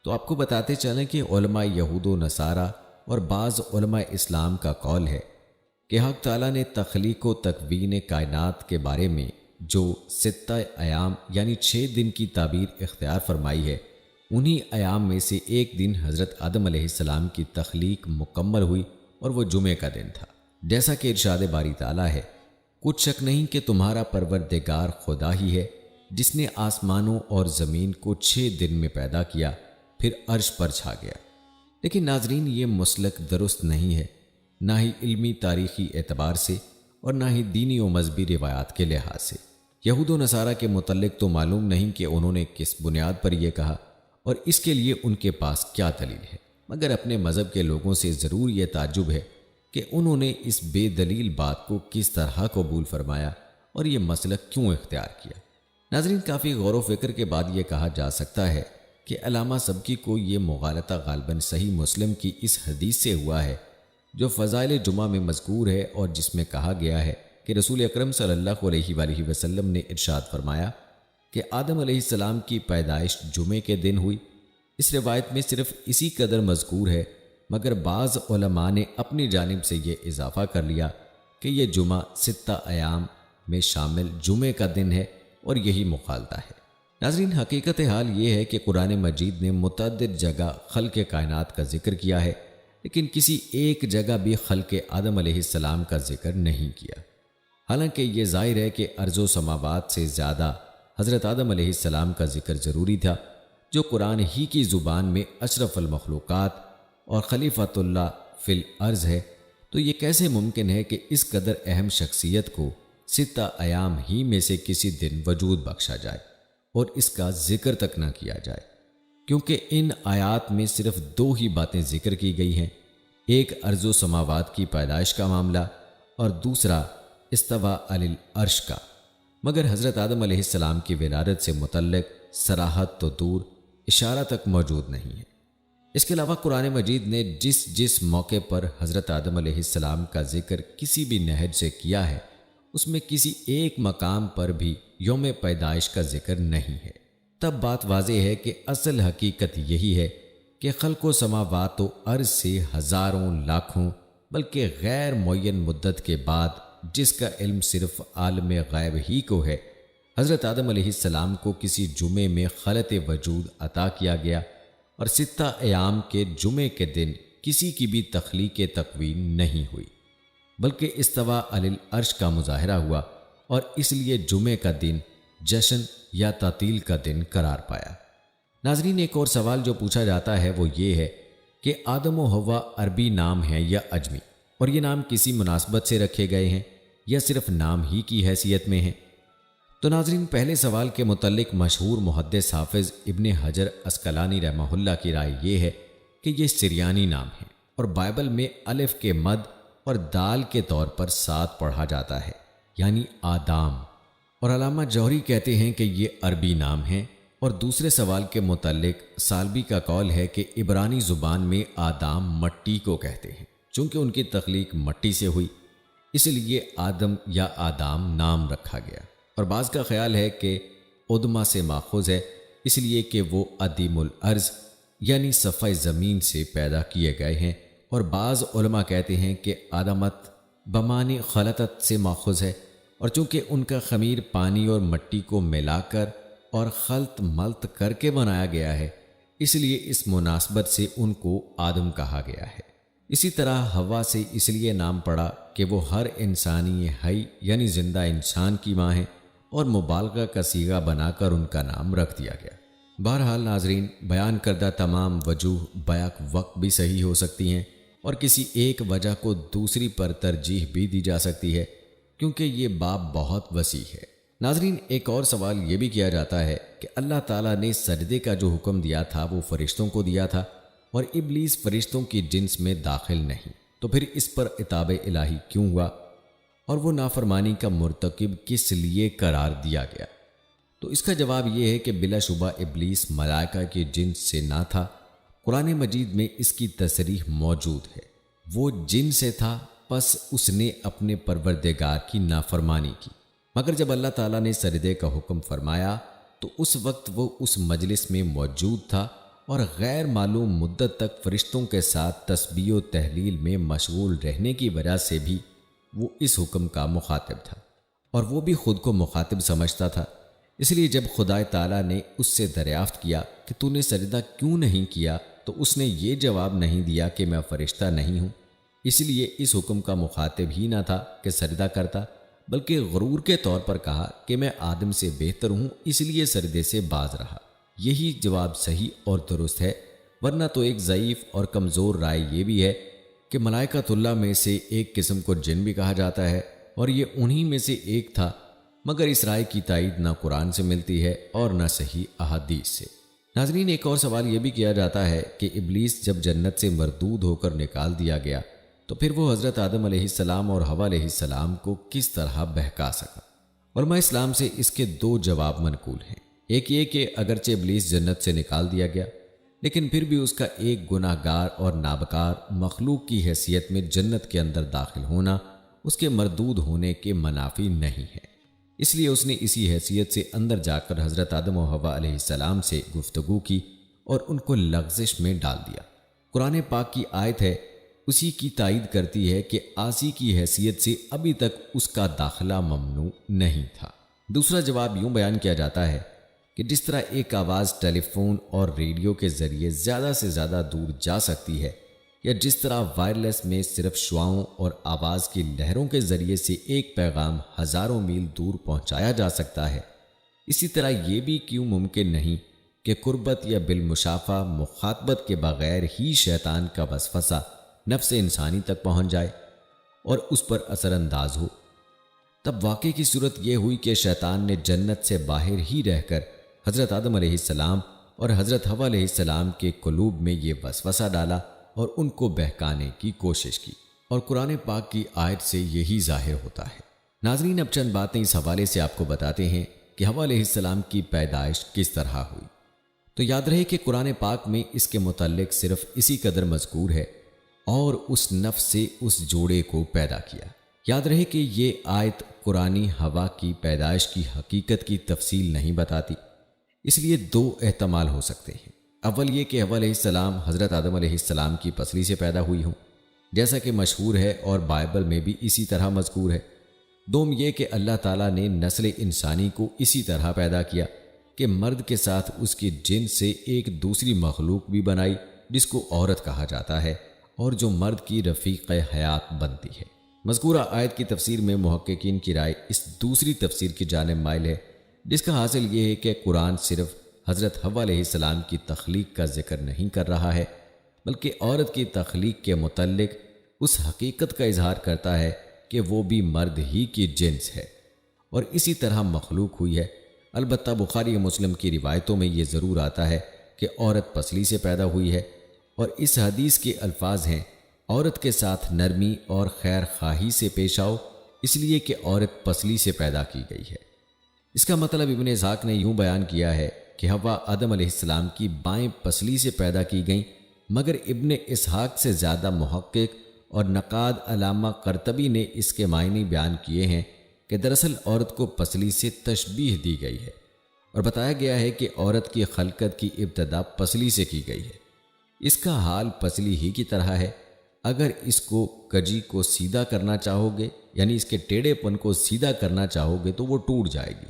تو آپ کو بتاتے چلیں کہ علماء یہود و نصارہ اور بعض علماء اسلام کا قول ہے کہ حق تعالیٰ نے تخلیق و تکوین کائنات کے بارے میں جو 6 ایام یعنی 6 دن کی تعبیر اختیار فرمائی ہے، انہی ایام میں سے ایک دن حضرت آدم علیہ السلام کی تخلیق مکمل ہوئی اور وہ جمعے کا دن تھا۔ جیسا کہ ارشاد باری تعالیٰ ہے، کچھ شک نہیں کہ تمہارا پروردگار خدا ہی ہے جس نے آسمانوں اور زمین کو 6 دن میں پیدا کیا، پھر عرش پر چھا گیا۔ لیکن ناظرین، یہ مسلک درست نہیں ہے، نہ ہی علمی تاریخی اعتبار سے اور نہ ہی دینی و مذہبی روایات کے لحاظ سے۔ یہود و نصارہ کے متعلق تو معلوم نہیں کہ انہوں نے کس بنیاد پر یہ کہا اور اس کے لیے ان کے پاس کیا دلیل ہے، مگر اپنے مذہب کے لوگوں سے ضرور یہ تعجب ہے کہ انہوں نے اس بے دلیل بات کو کس طرح قبول فرمایا اور یہ مسلک کیوں اختیار کیا۔ ناظرین، کافی غور و فکر کے بعد یہ کہا جا سکتا ہے کہ علامہ سبکی کو یہ مغالطہ غالباً صحیح مسلم کی اس حدیث سے ہوا ہے جو فضائل جمعہ میں مذکور ہے اور جس میں کہا گیا ہے کہ رسول اکرم صلی اللہ علیہ وآلہ وسلم نے ارشاد فرمایا کہ آدم علیہ السلام کی پیدائش جمعے کے دن ہوئی، اس روایت میں صرف اسی قدر مذکور ہے، مگر بعض علماء نے اپنی جانب سے یہ اضافہ کر لیا کہ یہ جمعہ 6 ایام میں شامل جمعے کا دن ہے اور یہی مخالطہ ہے۔ ناظرین، حقیقت حال یہ ہے کہ قرآن مجید نے متعدد جگہ خلق کائنات کا ذکر کیا ہے، لیکن کسی ایک جگہ بھی خلق آدم علیہ السلام کا ذکر نہیں کیا۔ حالانکہ یہ ظاہر ہے کہ ارض و سماوات سے زیادہ حضرت آدم علیہ السلام کا ذکر ضروری تھا، جو قرآن ہی کی زبان میں اشرف المخلوقات اور خلیفۃ اللہ فی الارض ہے۔ تو یہ کیسے ممکن ہے کہ اس قدر اہم شخصیت کو 6 ایام ہی میں سے کسی دن وجود بخشا جائے اور اس کا ذکر تک نہ کیا جائے؟ کیونکہ ان آیات میں صرف 2 ہی باتیں ذکر کی گئی ہیں، ایک ارض و سماوات کی پیدائش کا معاملہ اور دوسرا استوا علی العرش کا، مگر حضرت آدم علیہ السلام کی ولادت سے متعلق صراحت تو دور، اشارہ تک موجود نہیں ہے۔ اس کے علاوہ قرآن مجید نے جس موقع پر حضرت آدم علیہ السلام کا ذکر کسی بھی نہج سے کیا ہے، اس میں کسی ایک مقام پر بھی یوم پیدائش کا ذکر نہیں ہے۔ تب بات واضح ہے کہ اصل حقیقت یہی ہے کہ خلق و سماوات و ارض سے ہزاروں لاکھوں بلکہ غیر معین مدت کے بعد، جس کا علم صرف عالم غیب ہی کو ہے، حضرت آدم علیہ السلام کو کسی جمعے میں خلط وجود عطا کیا گیا، اور 6 ایام کے جمعے کے دن کسی کی بھی تخلیق تکوین نہیں ہوئی، بلکہ استوا علی العرش کا مظاہرہ ہوا، اور اس لیے جمعے کا دن جشن یا تعطیل کا دن قرار پایا۔ ناظرین، ایک اور سوال جو پوچھا جاتا ہے وہ یہ ہے کہ آدم و حوا عربی نام ہیں یا اجمی، اور یہ نام کسی مناسبت سے رکھے گئے ہیں یا صرف نام ہی کی حیثیت میں ہیں؟ تو ناظرین، پہلے سوال کے متعلق مشہور محدث حافظ ابن حجر عسقلانی رحمہ اللہ کی رائے یہ ہے کہ یہ سریانی نام ہے، اور بائبل میں الف کے مد اور دال کے طور پر 7 پڑھا جاتا ہے، یعنی آدام، اور علامہ جوہری کہتے ہیں کہ یہ عربی نام ہیں۔ اور دوسرے سوال کے متعلق سالبی کا قول ہے کہ عبرانی زبان میں آدام مٹی کو کہتے ہیں، چونکہ ان کی تخلیق مٹی سے ہوئی، اس لیے آدم یا آدام نام رکھا گیا۔ اور بعض کا خیال ہے کہ ادما سے ماخوذ ہے، اس لیے کہ وہ ادیم الارض یعنی صفحہ زمین سے پیدا کیے گئے ہیں، اور بعض علماء کہتے ہیں کہ آدمت بمانی خلطت سے ماخوذ ہے، اور چونکہ ان کا خمیر پانی اور مٹی کو ملا کر اور خلط ملط کر کے بنایا گیا ہے، اس لیے اس مناسبت سے ان کو آدم کہا گیا ہے۔ اسی طرح حوا سے اس لیے نام پڑا کہ وہ ہر انسانی حی یعنی زندہ انسان کی ماں ہے، اور مبالغہ کا صیغہ بنا کر ان کا نام رکھ دیا گیا۔ بہرحال ناظرین، بیان کردہ تمام وجوہ بیک وقت بھی صحیح ہو سکتی ہیں، اور کسی ایک وجہ کو دوسری پر ترجیح بھی دی جا سکتی ہے، کیونکہ یہ باب بہت وسیع ہے۔ ناظرین، ایک اور سوال یہ بھی کیا جاتا ہے کہ اللہ تعالیٰ نے سجدے کا جو حکم دیا تھا وہ فرشتوں کو دیا تھا، اور ابلیس فرشتوں کی جنس میں داخل نہیں، تو پھر اس پر عتاب الہی کیوں ہوا، اور وہ نافرمانی کا مرتکب کس لیے قرار دیا گیا؟ تو اس کا جواب یہ ہے کہ بلا شبہ ابلیس ملائکہ کی جنس سے نہ تھا۔ قرآن مجید میں اس کی تصریح موجود ہے، وہ جن سے تھا، پس اس نے اپنے پروردگار کی نافرمانی کی۔ مگر جب اللہ تعالیٰ نے سجدے کا حکم فرمایا تو اس وقت وہ اس مجلس میں موجود تھا، اور غیر معلوم مدت تک فرشتوں کے ساتھ تسبیح و تحلیل میں مشغول رہنے کی وجہ سے بھی وہ اس حکم کا مخاطب تھا، اور وہ بھی خود کو مخاطب سمجھتا تھا۔ اس لیے جب خدا تعالیٰ نے اس سے دریافت کیا کہ تو نے سجدہ کیوں نہیں کیا، تو اس نے یہ جواب نہیں دیا کہ میں فرشتہ نہیں ہوں، اس لیے اس حکم کا مخاطب ہی نہ تھا کہ سجدہ کرتا، بلکہ غرور کے طور پر کہا کہ میں آدم سے بہتر ہوں، اس لیے سجدے سے باز رہا۔ یہی جواب صحیح اور درست ہے، ورنہ تو ایک ضعیف اور کمزور رائے یہ بھی ہے کہ ملائکۃ اللہ میں سے ایک قسم کو جن بھی کہا جاتا ہے، اور یہ انہی میں سے ایک تھا، مگر اس رائے کی تائید نہ قرآن سے ملتی ہے اور نہ صحیح احادیث سے۔ ناظرین، ایک اور سوال یہ بھی کیا جاتا ہے کہ ابلیس جب جنت سے مردود ہو کر نکال دیا گیا تو پھر وہ حضرت آدم علیہ السلام اور حوا علیہ السلام کو کس طرح بہکا سکا؟ علماء اسلام سے اس کے 2 جواب منقول ہیں۔ ایک یہ کہ اگرچہ ابلیس جنت سے نکال دیا گیا، لیکن پھر بھی اس کا ایک گناہ گار اور نابکار مخلوق کی حیثیت میں جنت کے اندر داخل ہونا اس کے مردود ہونے کے منافی نہیں ہے، اس لیے اس نے اسی حیثیت سے اندر جا کر حضرت آدم و حوا علیہ السلام سے گفتگو کی اور ان کو لغزش میں ڈال دیا۔ قرآن پاک کی آیت ہے اسی کی تائید کرتی ہے کہ عاصی کی حیثیت سے ابھی تک اس کا داخلہ ممنوع نہیں تھا۔ دوسرا جواب یوں بیان کیا جاتا ہے کہ جس طرح ایک آواز ٹیلی فون اور ریڈیو کے ذریعے زیادہ سے زیادہ دور جا سکتی ہے، یا جس طرح وائرلیس میں صرف شعاؤں اور آواز کی لہروں کے ذریعے سے ایک پیغام ہزاروں میل دور پہنچایا جا سکتا ہے، اسی طرح یہ بھی کیوں ممکن نہیں کہ قربت یا بالمشافہ مخاطبت کے بغیر ہی شیطان کا وسوسہ نفس انسانی تک پہنچ جائے اور اس پر اثر انداز ہو۔ تب واقعے کی صورت یہ ہوئی کہ شیطان نے جنت سے باہر ہی رہ کر حضرت آدم علیہ السلام اور حضرت حوا علیہ السلام کے قلوب میں یہ وسوسہ ڈالا اور ان کو بہکانے کی کوشش کی، اور قرآن پاک کی آیت سے یہی ظاہر ہوتا ہے۔ ناظرین، اب چند باتیں اس حوالے سے آپ کو بتاتے ہیں کہ حوا علیہ السلام کی پیدائش کس طرح ہوئی۔ تو یاد رہے کہ قرآن پاک میں اس کے متعلق صرف اسی قدر مذکور ہے، اور اس نفس سے اس جوڑے کو پیدا کیا۔ یاد رہے کہ یہ آیت قرآنی حوا کی پیدائش کی حقیقت کی تفصیل نہیں بتاتی، اس لیے دو احتمال ہو سکتے ہیں۔ اول یہ کہ حوا علیہ السلام حضرت آدم علیہ السلام کی پسلی سے پیدا ہوئی ہوں، جیسا کہ مشہور ہے اور بائبل میں بھی اسی طرح مذکور ہے۔ دوم یہ کہ اللہ تعالیٰ نے نسل انسانی کو اسی طرح پیدا کیا کہ مرد کے ساتھ اس کی جنس سے ایک دوسری مخلوق بھی بنائی جس کو عورت کہا جاتا ہے، اور جو مرد کی رفیق حیات بنتی ہے۔ مذکورہ آیت کی تفسیر میں محققین کی رائے اس دوسری تفسیر کی جانب مائل ہے، جس کا حاصل یہ ہے کہ قرآن صرف حضرت حوا علیہ السلام کی تخلیق کا ذکر نہیں کر رہا ہے، بلکہ عورت کی تخلیق کے متعلق اس حقیقت کا اظہار کرتا ہے کہ وہ بھی مرد ہی کی جنس ہے اور اسی طرح مخلوق ہوئی ہے۔ البتہ بخاری و مسلم کی روایتوں میں یہ ضرور آتا ہے کہ عورت پسلی سے پیدا ہوئی ہے، اور اس حدیث کے الفاظ ہیں، عورت کے ساتھ نرمی اور خیر خواہی سے پیش آؤ، اس لیے کہ عورت پسلی سے پیدا کی گئی ہے۔ اس کا مطلب ابن اسحاق نے یوں بیان کیا ہے کہ حوا آدم علیہ السلام کی بائیں پسلی سے پیدا کی گئیں، مگر ابن اسحاق سے زیادہ محقق اور نقاد علامہ قرطبی نے اس کے معنی بیان کیے ہیں کہ دراصل عورت کو پسلی سے تشبیہ دی گئی ہے، اور بتایا گیا ہے کہ عورت کی خلقت کی ابتدا پسلی سے کی گئی ہے۔ اس کا حال پسلی ہی کی طرح ہے۔ اگر اس کو کجی کو سیدھا کرنا چاہو گے، یعنی اس کے ٹیڑھے پن کو سیدھا کرنا چاہو گے تو وہ ٹوٹ جائے گی۔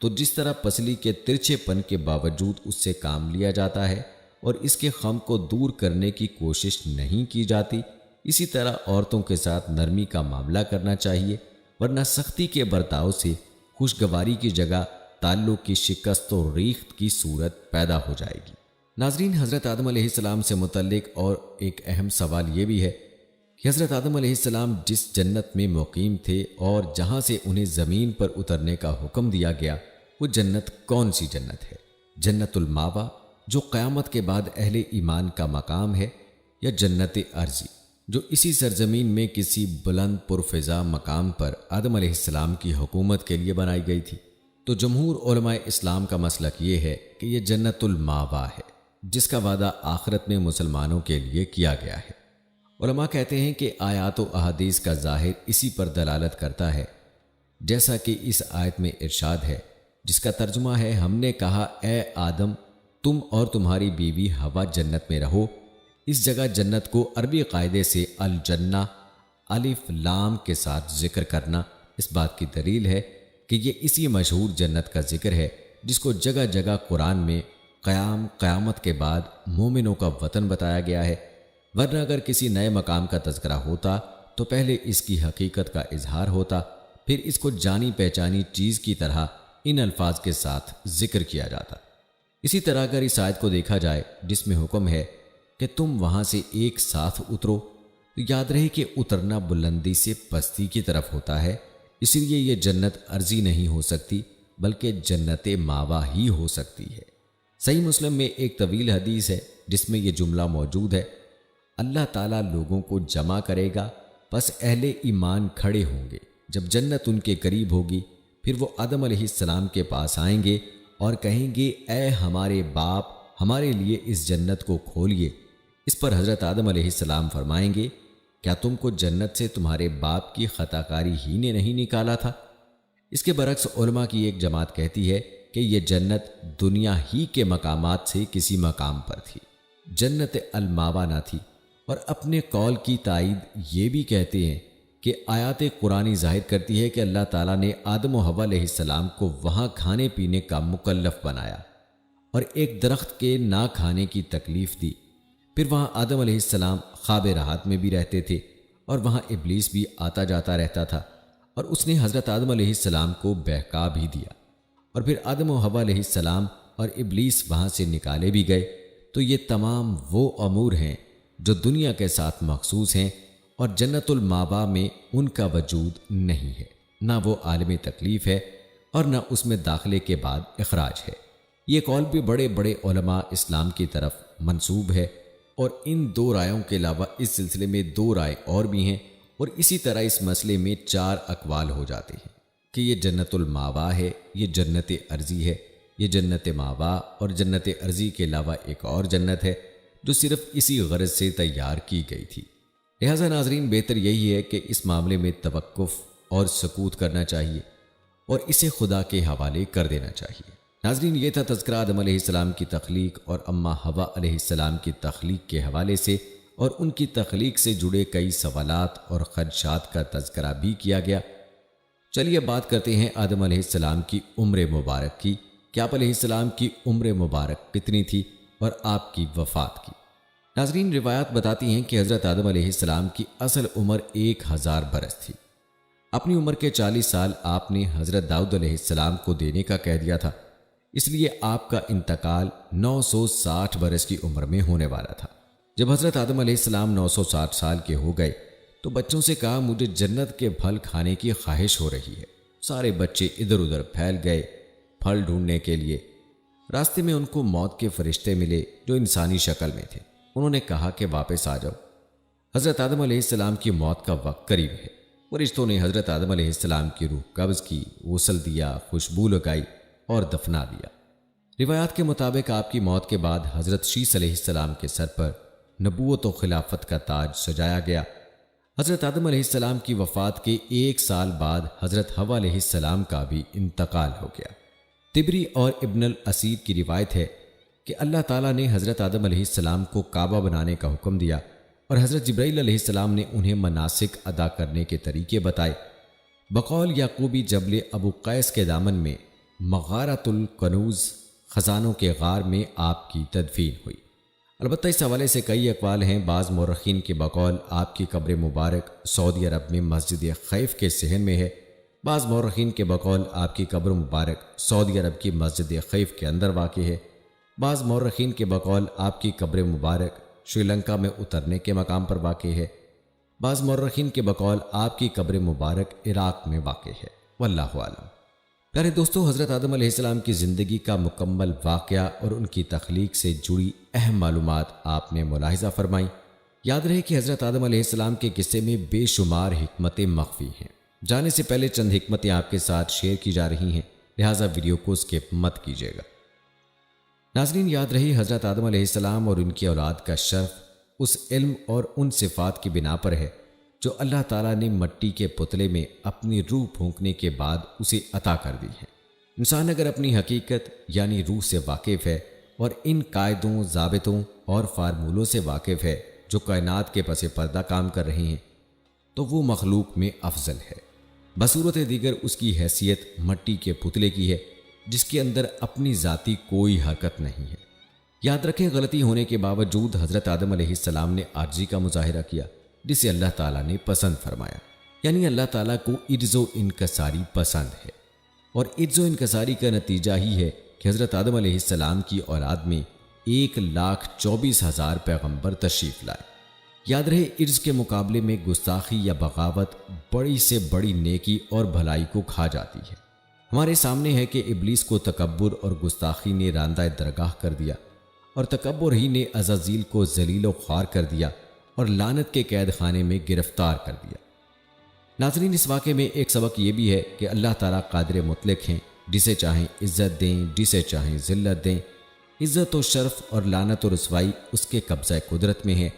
تو جس طرح پسلی کے ترچھے پن کے باوجود اس سے کام لیا جاتا ہے اور اس کے خم کو دور کرنے کی کوشش نہیں کی جاتی، اسی طرح عورتوں کے ساتھ نرمی کا معاملہ کرنا چاہیے، ورنہ سختی کے برتاؤ سے خوشگواری کی جگہ تعلق کی شکست و ریخت کی صورت پیدا ہو جائے گی۔ ناظرین، حضرت آدم علیہ السلام سے متعلق اور ایک اہم سوال یہ بھی ہے کہ حضرت آدم علیہ السلام جس جنت میں مقیم تھے اور جہاں سے انہیں زمین پر اترنے کا حکم دیا گیا، وہ جنت کون سی جنت ہے؟ جنت الماوا جو قیامت کے بعد اہل ایمان کا مقام ہے، یا جنت ارضی جو اسی سرزمین میں کسی بلند پرفضا مقام پر آدم علیہ السلام کی حکومت کے لیے بنائی گئی تھی؟ تو جمہور علماء اسلام کا مسلک یہ ہے کہ یہ جنت الماوا ہے، جس کا وعدہ آخرت میں مسلمانوں کے لیے کیا گیا ہے۔ علماء کہتے ہیں کہ آیات و احادیث کا ظاہر اسی پر دلالت کرتا ہے، جیسا کہ اس آیت میں ارشاد ہے، جس کا ترجمہ ہے، ہم نے کہا اے آدم، تم اور تمہاری بیوی حوا جنت میں رہو۔ اس جگہ جنت کو عربی قاعدے سے الجنہ الف لام کے ساتھ ذکر کرنا اس بات کی دلیل ہے کہ یہ اسی مشہور جنت کا ذکر ہے جس کو جگہ جگہ قرآن میں قیامت کے بعد مومنوں کا وطن بتایا گیا ہے، ورنہ اگر کسی نئے مقام کا تذکرہ ہوتا تو پہلے اس کی حقیقت کا اظہار ہوتا، پھر اس کو جانی پہچانی چیز کی طرح ان الفاظ کے ساتھ ذکر کیا جاتا۔ اسی طرح اگر اس آیت کو دیکھا جائے جس میں حکم ہے کہ تم وہاں سے ایک ساتھ اترو، تو یاد رہے کہ اترنا بلندی سے پستی کی طرف ہوتا ہے، اس لیے یہ جنت عرضی نہیں ہو سکتی بلکہ جنت ماوا ہی ہو سکتی ہے۔ صحیح مسلم میں ایک طویل حدیث ہے جس میں یہ جملہ موجود ہے، اللہ تعالیٰ لوگوں کو جمع کرے گا، پس اہل ایمان کھڑے ہوں گے، جب جنت ان کے قریب ہوگی، پھر وہ آدم علیہ السلام کے پاس آئیں گے اور کہیں گے اے ہمارے باپ، ہمارے لیے اس جنت کو کھولیے۔ اس پر حضرت آدم علیہ السلام فرمائیں گے، کیا تم کو جنت سے تمہارے باپ کی خطا کاری ہی نے نہیں نکالا تھا؟ اس کے برعکس علماء کی ایک جماعت کہتی ہے کہ یہ جنت دنیا ہی کے مقامات سے کسی مقام پر تھی، جنت الماوا نہ تھی۔ اور اپنے قول کی تائید یہ بھی کہتے ہیں کہ آیات قرآنی ظاہر کرتی ہے کہ اللہ تعالیٰ نے آدم و حوا علیہ السلام کو وہاں کھانے پینے کا مکلف بنایا اور ایک درخت کے نہ کھانے کی تکلیف دی۔ پھر وہاں آدم علیہ السلام خواب راحت میں بھی رہتے تھے اور وہاں ابلیس بھی آتا جاتا رہتا تھا، اور اس نے حضرت آدم علیہ السلام کو بہکا بھی دیا، اور پھر آدم و حوا علیہ السلام اور ابلیس وہاں سے نکالے بھی گئے۔ تو یہ تمام وہ امور ہیں جو دنیا کے ساتھ مخصوص ہیں، اور جنت الماوا میں ان کا وجود نہیں ہے، نہ وہ عالم تکلیف ہے اور نہ اس میں داخلے کے بعد اخراج ہے۔ یہ قول بھی بڑے بڑے علماء اسلام کی طرف منسوب ہے، اور ان دو رائوں کے علاوہ اس سلسلے میں دو رائے اور بھی ہیں، اور اسی طرح اس مسئلے میں 4 اقوال ہو جاتے ہیں کہ یہ جنت الماوا ہے، یہ جنت ارضی ہے، یہ جنت ماوا اور جنت ارضی کے علاوہ ایک اور جنت ہے جو صرف اسی غرض سے تیار کی گئی تھی۔ لہٰذا ناظرین، بہتر یہی ہے کہ اس معاملے میں توقف اور سکوت کرنا چاہیے اور اسے خدا کے حوالے کر دینا چاہیے۔ ناظرین، یہ تھا تذکرہ آدم علیہ السلام کی تخلیق اور اماں حوا علیہ السلام کی تخلیق کے حوالے سے، اور ان کی تخلیق سے جڑے کئی سوالات اور خدشات کا تذکرہ بھی کیا گیا۔ چلیے بات کرتے ہیں آدم علیہ السلام کی عمر مبارک کی کہ آپ علیہ السلام کی عمر مبارک کتنی تھی اور آپ کی وفات کی۔ ناظرین، روایات بتاتی ہیں کہ حضرت آدم علیہ السلام کی اصل عمر 1000 برس تھی۔ اپنی عمر کے 40 سال آپ نے حضرت داؤد علیہ السلام کو دینے کا کہہ دیا تھا، اس لیے آپ کا انتقال 960 برس کی عمر میں ہونے والا تھا۔ جب حضرت آدم علیہ السلام 960 سال کے ہو گئے تو بچوں سے کہا، مجھے جنت کے پھل کھانے کی خواہش ہو رہی ہے۔ سارے بچے ادھر ادھر پھیل گئے پھل ڈھونڈنے کے لیے۔ راستے میں ان کو موت کے فرشتے ملے جو انسانی شکل میں تھے۔ انہوں نے کہا کہ واپس آ جاؤ، حضرت آدم علیہ السلام کی موت کا وقت قریب ہے۔ فرشتوں نے حضرت آدم علیہ السلام کی روح قبض کی، غسل دیا، خوشبو لگائی اور دفنا دیا۔ روایات کے مطابق آپ کی موت کے بعد حضرت شیس علیہ السلام کے سر پر نبوت و خلافت کا تاج سجایا گیا۔ حضرت آدم علیہ السلام کی وفات کے 1 سال بعد حضرت حوا علیہ السلام کا بھی انتقال ہو گیا۔ طبری اور ابن الاسیر کی روایت ہے کہ اللہ تعالیٰ نے حضرت آدم علیہ السلام کو کعبہ بنانے کا حکم دیا، اور حضرت جبرائیل علیہ السلام نے انہیں مناسک ادا کرنے کے طریقے بتائے۔ بقول یعقوبی جبل ابو قیس کے دامن میں مغارۃ الکنوز خزانوں کے غار میں آپ کی تدفین ہوئی۔ البتہ اس حوالے سے کئی اقوال ہیں۔ بعض مورخین کے بقول آپ کی قبر مبارک سعودی عرب میں مسجد خیف کے صحن میں ہے۔ بعض مورخین کے بقول آپ کی قبر مبارک سعودی عرب کی مسجد خیف کے اندر واقع ہے۔ بعض مورخین کے بقول آپ کی قبر مبارک شری لنکا میں اترنے کے مقام پر واقع ہے۔ بعض مورخین کے بقول آپ کی قبر مبارک عراق میں واقع ہے، واللہ اعلم۔ پیارے دوستو، حضرت آدم علیہ السلام کی زندگی کا مکمل واقعہ اور ان کی تخلیق سے جڑی اہم معلومات آپ نے ملاحظہ فرمائیں۔ یاد رہے کہ حضرت آدم علیہ السلام کے قصے میں بے شمار حکمتیں مخفی ہیں۔ جانے سے پہلے چند حکمتیں آپ کے ساتھ شیئر کی جا رہی ہیں، لہٰذا ویڈیو کو اسکپ مت کیجیے گا۔ ناظرین، یاد رہی حضرت آدم علیہ السلام اور ان کی اولاد کا شرف اس علم اور ان صفات کی بنا پر ہے جو اللہ تعالیٰ نے مٹی کے پتلے میں اپنی روح پھونکنے کے بعد اسے عطا کر دی ہے۔ انسان اگر اپنی حقیقت یعنی روح سے واقف ہے اور ان قاعدوں، ضابطوں اور فارمولوں سے واقف ہے جو کائنات کے پس پردہ کام کر رہے ہیں، تو وہ مخلوق میں افضل ہے۔ بصورت دیگر اس کی حیثیت مٹی کے پتلے کی ہے جس کے اندر اپنی ذاتی کوئی حرکت نہیں ہے۔ یاد رکھیں، غلطی ہونے کے باوجود حضرت آدم علیہ السلام نے عاجزی کا مظاہرہ کیا جسے اللہ تعالیٰ نے پسند فرمایا۔ یعنی اللہ تعالیٰ کو عجز و انکساری پسند ہے، اور عجز و انکساری کا نتیجہ ہی ہے کہ حضرت آدم علیہ السلام کی اولاد میں 1,24,000 پیغمبر تشریف لائے۔ یاد رہے، عجز کے مقابلے میں گستاخی یا بغاوت بڑی سے بڑی نیکی اور بھلائی کو کھا جاتی ہے۔ ہمارے سامنے ہے کہ ابلیس کو تکبر اور گستاخی نے راندہ درگاہ کر دیا، اور تکبر ہی نے عزازیل کو ذلیل و خوار کر دیا اور لعنت کے قید خانے میں گرفتار کر دیا۔ ناظرین، اس واقعے میں ایک سبق یہ بھی ہے کہ اللہ تعالیٰ قادر مطلق ہیں، جسے چاہیں عزت دیں، جسے چاہیں ذلت دیں۔ عزت و شرف اور لعنت و رسوائی اس کے قبضہ قدرت میں ہے۔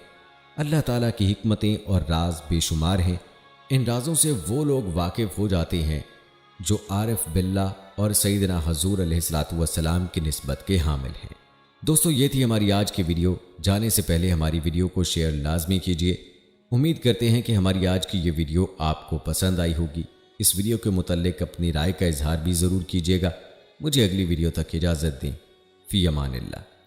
اللہ تعالیٰ کی حکمتیں اور راز بے شمار ہیں۔ ان رازوں سے وہ لوگ واقف ہو جاتے ہیں جو عارف باللہ اور سیدنا حضور علیہ الصلوۃ والسلام کی نسبت کے حامل ہیں۔ دوستو، یہ تھی ہماری آج کی ویڈیو۔ جانے سے پہلے ہماری ویڈیو کو شیئر لازمی کیجیے۔ امید کرتے ہیں کہ ہماری آج کی یہ ویڈیو آپ کو پسند آئی ہوگی۔ اس ویڈیو کے متعلق اپنی رائے کا اظہار بھی ضرور کیجیے گا۔ مجھے اگلی ویڈیو تک اجازت دیں۔ فی امان اللہ۔